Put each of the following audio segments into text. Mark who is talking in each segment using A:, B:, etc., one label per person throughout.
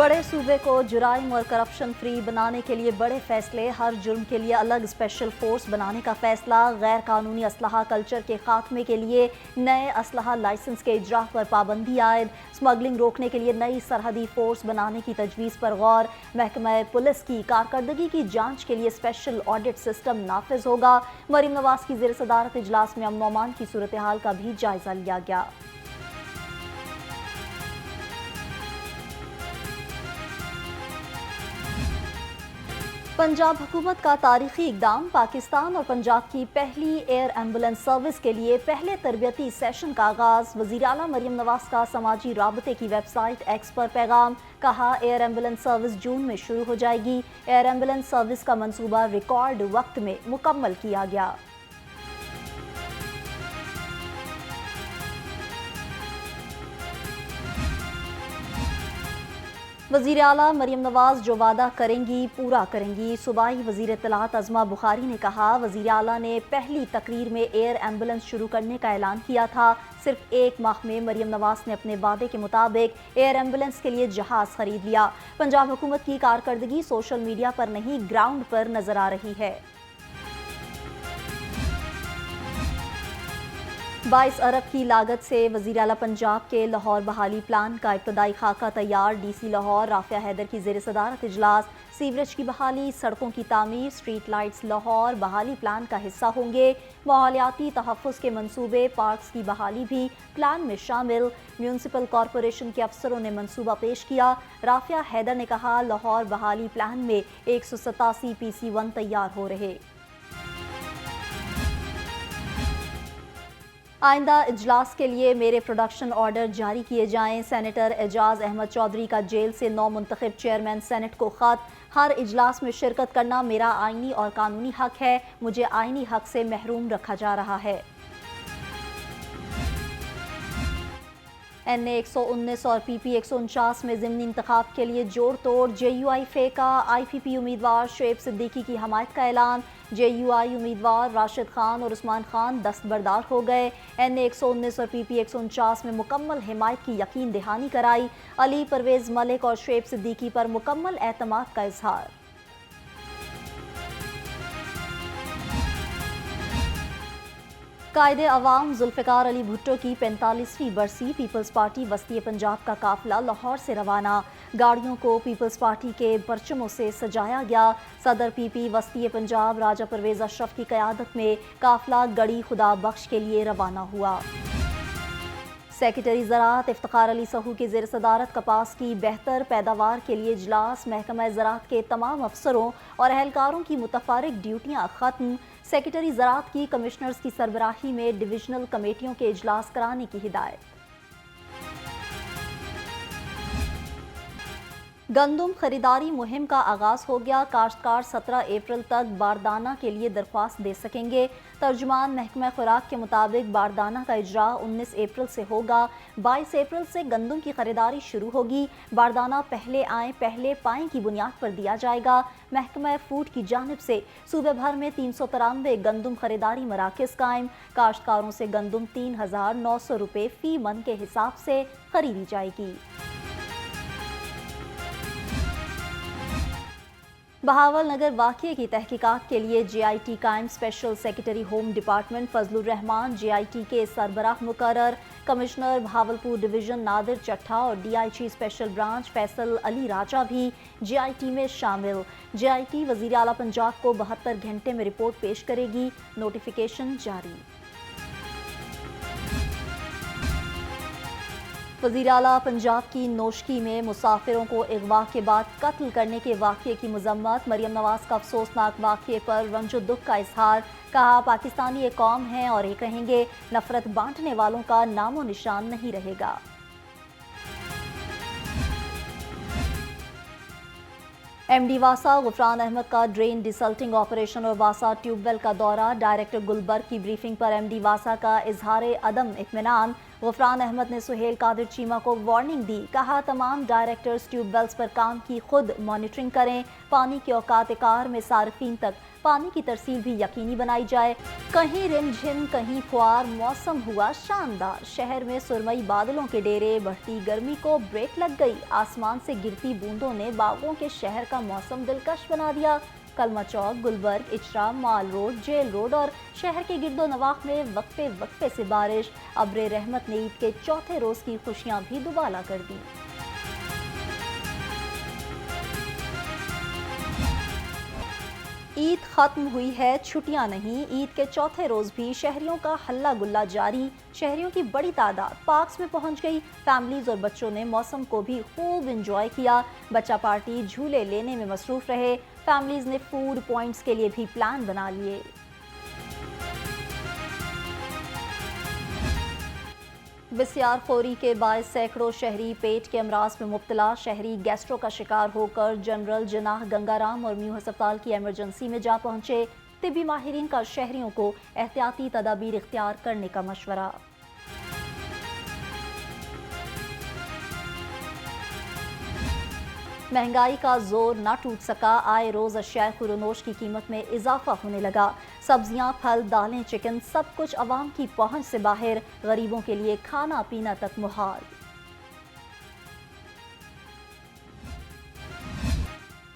A: बड़े सूबे को जुराइम और करप्शन फ्री बनाने के लिए बड़े फैसले। हर जुर्म के लिए अलग स्पेशल फोर्स बनाने का फैसला। गैर कानूनी असलहा कल्चर के खात्मे के लिए नए असलहा लाइसेंस के इजरा पर पाबंदी आयद। स्मगलिंग रोकने के लिए नई सरहदी फोर्स बनाने की तजवीज़ पर गौर। महकमा पुलिस की कारकर्दगी की जांच के लिए स्पेशल ऑडिट सिस्टम नाफिज होगा। मरीम नवाज की ज़ेर सदारत इजलास में अमन अमान की सूरत हाल का भी जायजा लिया गया। पंजाब हुकूमत का तारीखी इकदाम। पाकिस्तान और पंजाब की पहली एयर एम्बुलेंस सर्विस के लिए पहले तरबियती सेशन का आगाज। वज़ीर आला मरीम नवाज का समाजी राबते की वेबसाइट एक्स पर पैगाम। कहा, एयर एम्बुलेंस सर्विस जून में शुरू हो जाएगी। एयर एम्बुलेंस सर्विस का मंसूबा रिकॉर्ड वक्त में मुकम्मल किया गया। वज़ीर आला मरीम नवाज जो वादा करेंगी पूरा करेंगी। सूबाई वज़ीर इत्तलात अज़मा बुखारी ने कहा, वज़ीर आला ने पहली तकरीर में एयर एम्बुलेंस शुरू करने का ऐलान किया था। सिर्फ एक माह में मरीम नवाज ने अपने वादे के मुताबिक एयर एम्बुलेंस के लिए जहाज़ खरीद लिया। पंजाब हुकूमत की कारकर्दगी सोशल मीडिया पर नहीं, ग्राउंड पर नजर आ रही है। 22 अरब की लागत से वज़ीर आला पंजाब के लाहौर बहाली प्लान का इब्तदाई खाका तैयार। डीसी लाहौर राफिया हैदर की ज़ेर सदारत इजलास। सीवरेज की बहाली, सड़कों की तामीर, स्ट्रीट लाइट्स लाहौर बहाली प्लान का हिस्सा होंगे। माहौलियाती तहफ़्फ़ुज़ के मंसूबे, पार्क्स की बहाली भी प्लान में शामिल। म्यूनसिपल कॉरपोरेशन के अफसरों ने मंसूबा पेश किया। राफिया हैदर ने कहा, लाहौर बहाली प्लान में 187 PC1 तैयार हो रहे। आइंदा इजलास के लिए मेरे प्रोडक्शन ऑर्डर जारी किए जाएं। सेनेटर एजाज अहमद चौधरी का जेल से नौ मुंतखब चेयरमैन सेनेट को खत। हर इजलास में शिरकत करना मेरा आईनी और कानूनी हक है। मुझे आईनी हक से महरूम रखा जा रहा है। NA 119 और PP 149 में ज़िमनी इंतखाब के लिए जोड़ तोड़। JUI फेका। IPP उम्मीदवार शुएब सिद्दीकी की हमायत का ऐलान। JUI उम्मीदवार राशिद खान और उस्मान खान दस्तबरदार हो गए। NA 119 और PP 149 में मुकम्मल हिमायत की यकीन दहानी कराई। अली परवेज़ मलिक और शुएब सिद्दीकी पर मुकम्मल एतमाद का इजहार। कायदे अवाम जुल्फ़िकार अली भुट्टो की 45वीं बरसी। पीपल्स पार्टी वस्ती पंजाब का काफिला लाहौर से रवाना। गाड़ियों को पीपल्स पार्टी के परचमों से सजाया गया। सदर PP वस्ती पंजाब राजा परवेज़ अशरफ की क़यादत में काफिला गड़ी खुदा बख्श के लिए रवाना हुआ। सेक्रेटरी ज़राअत इफ्तिखार अली सहू की ज़ेर सदारत कपास की बेहतर पैदावार के लिए इजलास। महकमा ज़राअत के तमाम अफसरों और एहलकारों की मुतफ़ारिक ड्यूटियाँ ख़त्म। सेक्रेटरी ज़राअत की कमिश्नर्स की सरबराही में डिविजनल कमेटियों के इजलास कराने की हिदायत। गंदम खरीदारी मुहिम का आगाज हो गया। काश्तकार 17 अप्रैल तक बारदाना के लिए दरख्वास्त दे सकेंगे। तर्जुमान महकमा खुराक के मुताबिक बारदाना का इजरा 19 अप्रैल से होगा। 22 अप्रैल से गंदम की खरीदारी शुरू होगी। बारदाना पहले आए पहले पाएं की बुनियाद पर दिया जाएगा। महकमा फूड की जानिब से सूबे भर में 393 गंदम खरीदारी मराकज़ कायम। काश्तकारों से गंदम 3,900 रुपये फ़ी मन के हिसाब से खरीदी जाएगी। बहावल नगर वाक़ये की तहकीकात के लिए JIT कायम। Special secretary home department Fazlur Rahman JIT के सरबराह मुकर्रर। कमिश्नर बहावलपुर डिवीज़न नादिर चट्ठा और DIG special branch Faisal Ali Raja भी JIT में शामिल। JIT वज़ीर आला पंजाब को 72 घंटे में रिपोर्ट पेश करेगी। नोटिफिकेशन जारी। वज़ीर आला पंजाब की नोशकी में मुसाफिरों को अगवा के बाद कत्ल करने के वाक़ये की मज़म्मत। मरीम नवाज का अफसोसनाक वाक़ये पर रंजो दुख का इजहार। कहा, पाकिस्तानी एक कौम है और एक रहेंगे। नफरत बांटने वालों का नामो निशान नहीं रहेगा। MD वासा गुफरान अहमद का ड्रेन डिसल्टिंग ऑपरेशन और वासा ट्यूबवेल का दौरा। डायरेक्टर गुलबर्ग की ब्रीफिंग पर MD वासा का इजहार अदम इत्मीनान। غفران احمد نے سہیل قادر چیمہ کو وارننگ دی، کہا تمام ڈائریکٹرز ٹیوب ویلز پر کام کی خود مانیٹرنگ کریں، پانی کے اوقات کار میں صارفین تک پانی کی ترسیل بھی یقینی بنائی جائے۔ کہیں رم جھم کہیں فوار، موسم ہوا شاندار، شہر میں سرمئی بادلوں کے ڈیرے، بڑھتی گرمی کو بریک لگ گئی، آسمان سے گرتی بوندوں نے باغوں کے شہر کا موسم دلکش بنا دیا۔ کلمہ چوک، گلبرگ، اچرا، مال روڈ، جیل روڈ اور شہر کے گرد و نواح میں وقفے وقفے سے بارش، ابر رحمت نے عید کے چوتھے روز کی خوشیاں بھی دوبالا کر دیں۔ عید ختم ہوئی ہے، چھٹیاں نہیں، عید کے چوتھے روز بھی شہریوں کا ہلہ گلا جاری، شہریوں کی بڑی تعداد پارکس میں پہنچ گئی، فیملیز اور بچوں نے موسم کو بھی خوب انجوائے کیا، بچہ پارٹی جھولے لینے میں مصروف رہے، فیملیز نے فوڈ پوائنٹس کے لیے بھی پلان بنا لیے۔ بسیار خوری کے باعث سینکڑوں شہری پیٹ کے امراض میں مبتلا، شہری گیسٹرو کا شکار ہو کر جنرل جناح گنگا رام اور میو ہسپتال کی ایمرجنسی میں جا پہنچے، طبی ماہرین کا شہریوں کو احتیاطی تدابیر اختیار کرنے کا مشورہ۔ مہنگائی کا زور نہ ٹوٹ سکا، آئے روز اشیاء خورونوش کی قیمت میں اضافہ ہونے لگا، سبزیاں، پھل، دالیں، چکن سب کچھ عوام کی پہنچ سے باہر، غریبوں کے لیے کھانا پینا تک محال۔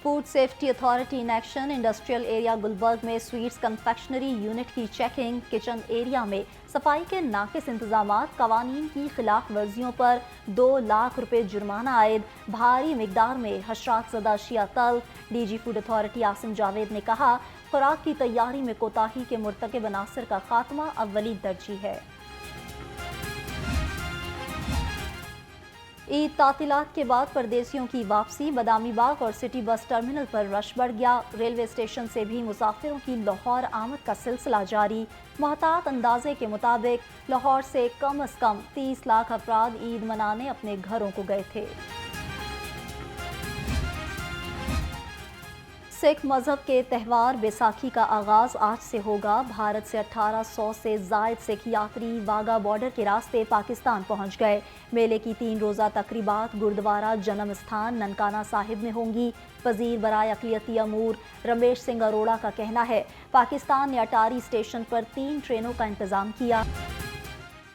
A: Food safety authority in action, industrial area Gulberg میں سویٹس کنفیکشنری یونٹ کی چیکنگ، کچن ایریا میں صفائی کے ناقص انتظامات، قوانین کی خلاف ورزیوں پر 2 لاکھ روپے جرمانہ عائد، بھاری مقدار میں حشرات زدہ اشیاء تلف، D G food authority Asim Javed نے کہا خوراک کی تیاری میں کوتاہی کے مرتکب عناصر کا خاتمہ اولین ترجیح ہے۔ عید تعطیلات کے بعد پردیسیوں کی واپسی، بادامی باغ اور سٹی بس ٹرمینل پر رش بڑھ گیا، ریلوے اسٹیشن سے بھی مسافروں کی لاہور آمد کا سلسلہ جاری، محتاط اندازے کے مطابق لاہور سے کم از کم 30 لاکھ افراد عید منانے اپنے گھروں کو گئے تھے۔ سکھ مذہب کے تہوار بیساکھی کا آغاز آج سے ہوگا، بھارت سے 1800 سے زائد سکھ یاتری واگا بارڈر کے راستے پاکستان پہنچ گئے، میلے کی 3 روزہ تقریبات گردوارہ جنم استھان ننکانہ صاحب میں ہوں گی، وزیر برائے اقلیتی امور رمیش سنگھ اروڑہ کا کہنا ہے پاکستان نے اٹاری اسٹیشن پر 3 ٹرینوں کا انتظام کیا۔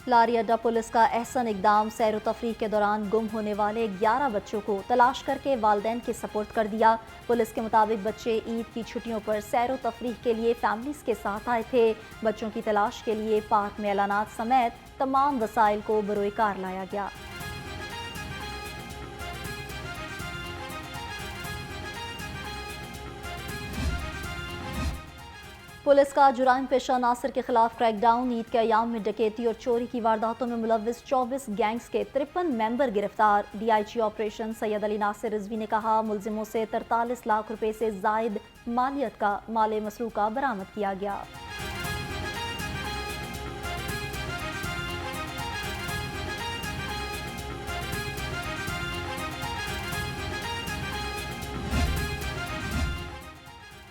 A: لاری اڈا پولیس کا احسن اقدام، سیر و تفریح کے دوران گم ہونے والے 11 بچوں کو تلاش کر کے والدین کے سپرد کر دیا، پولیس کے مطابق بچے عید کی چھٹیوں پر سیر و تفریح کے لیے فیملیز کے ساتھ آئے تھے، بچوں کی تلاش کے لیے پارک میں اعلانات سمیت تمام وسائل کو بروئے کار لایا گیا۔ پولیس کا جرائم پیشہ عناصر کے خلاف کریک ڈاؤن، عید کے ایام میں ڈکیتی اور چوری کی وارداتوں میں ملوث 24 گینگز کے 53 ممبر گرفتار، ڈی آئی جی آپریشن سید علی ناصر رضوی نے کہا ملزموں سے 43 لاکھ روپے سے زائد مالیت کا مال مسروقہ برآمد کیا گیا۔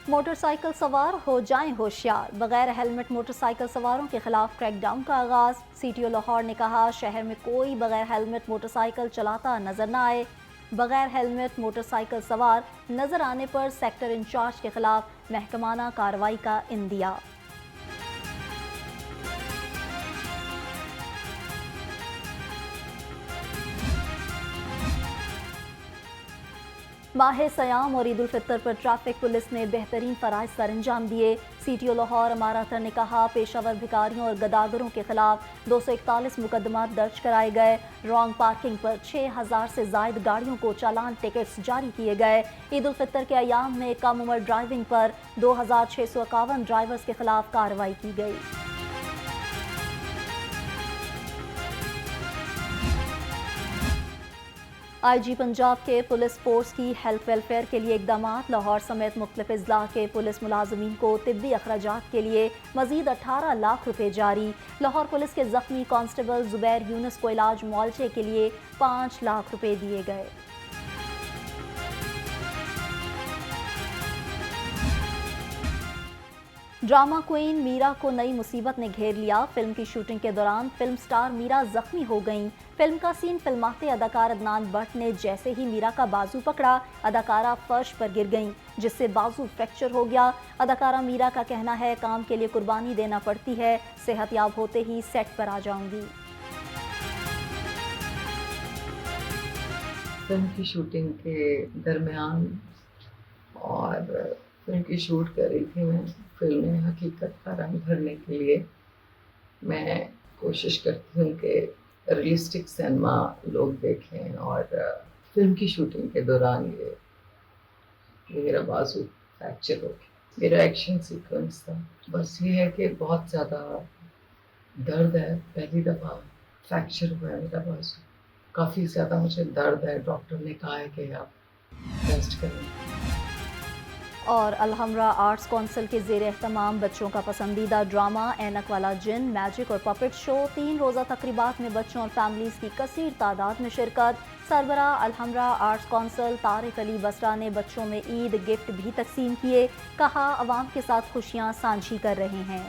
A: موٹر سائیکل سوار ہو جائیں ہوشیار، بغیر ہیلمٹ موٹر سائیکل سواروں کے خلاف کریک ڈاؤن کا آغاز، سی ٹی او لاہور نے کہا شہر میں کوئی بغیر ہیلمٹ موٹر سائیکل چلاتا نظر نہ آئے، بغیر ہیلمٹ موٹر سائیکل سوار نظر آنے پر سیکٹر انچارج کے خلاف محکمانہ کارروائی کا عندیہ۔ ماہ سیام اور عید الفطر پر ٹریفک پولیس نے بہترین فرائض سر انجام دیے، سی ٹی او لاہور امارہ اطہر نے کہا پیشہ ور بھکاریوں اور گداگروں کے خلاف 241 مقدمات درج کرائے گئے، رانگ پارکنگ پر 6000 سے زائد گاڑیوں کو چالان ٹکٹس جاری کیے گئے، عید الفطر کے ایام میں کم عمر ڈرائیونگ پر 2651 ڈرائیورز کے خلاف کارروائی کی گئی۔ آئی جی پنجاب کے پولیس فورس کی ہیلتھ ویلفیئر کے لیے اقدامات، لاہور سمیت مختلف اضلاع کے پولیس ملازمین کو طبی اخراجات کے لیے مزید 18 لاکھ روپے جاری، لاہور پولیس کے زخمی کانسٹیبل زبیر یونس کو علاج معالجے کے لیے 5 لاکھ روپے دیے گئے۔ ड्रामा क्वीन मीरा को नई मुसीबत ने घेर लिया। फिल्म की शूटिंग के दौरान फिल्म स्टार मीरा जख्मी हो गईं। फिल्म का सीन फिल्माते अदाकार अदनान भट्ट ने जैसे ही मीरा का बाजू पकड़ा, अदाकारा फर्श पर गिर गईं, जिससे बाजू फ्रैक्चर हो गया। अदाकारा मीरा का कहना है, काम के लिए कुर्बानी देना पड़ती है, सेहतयाब होते ही सेट पर आ जाऊंगी।
B: फिल्म की शूटिंग के दरमियान और फिल्म की शूट कर रही थी मैं। फिल्म में हकीकत का रंग भरने के लिए मैं कोशिश करती हूँ कि रियलिस्टिक सिनेमा लोग देखें, और फिल्म की शूटिंग के दौरान ये मेरा बाजू फ्रैक्चर हो गया। मेरा एक्शन सीक्वेंस था, बस ये है कि बहुत ज़्यादा दर्द है। पहली दफ़ा फ्रैक्चर हुआ है मेरा बाजू, काफ़ी ज़्यादा मुझे दर्द है। डॉक्टर ने कहा है कि आप रेस्ट करें।
A: और अलहमरा आर्ट्स काउंसिल के ज़ेर एहतमाम बच्चों का पसंदीदा ड्रामा ऐनक वाला जिन, मैजिक और पपेट शो, 3 रोज़ा तकरीबात में बच्चों और फैमिलीज़ की कसीर तादाद में शिरकत। सरबरा अलहमरा आर्ट्स काउंसिल तारिक अली बसरा ने बच्चों में ईद गिफ्ट भी तकसीम किए। कहा, अवाम के साथ खुशियाँ साझी कर रहे हैं।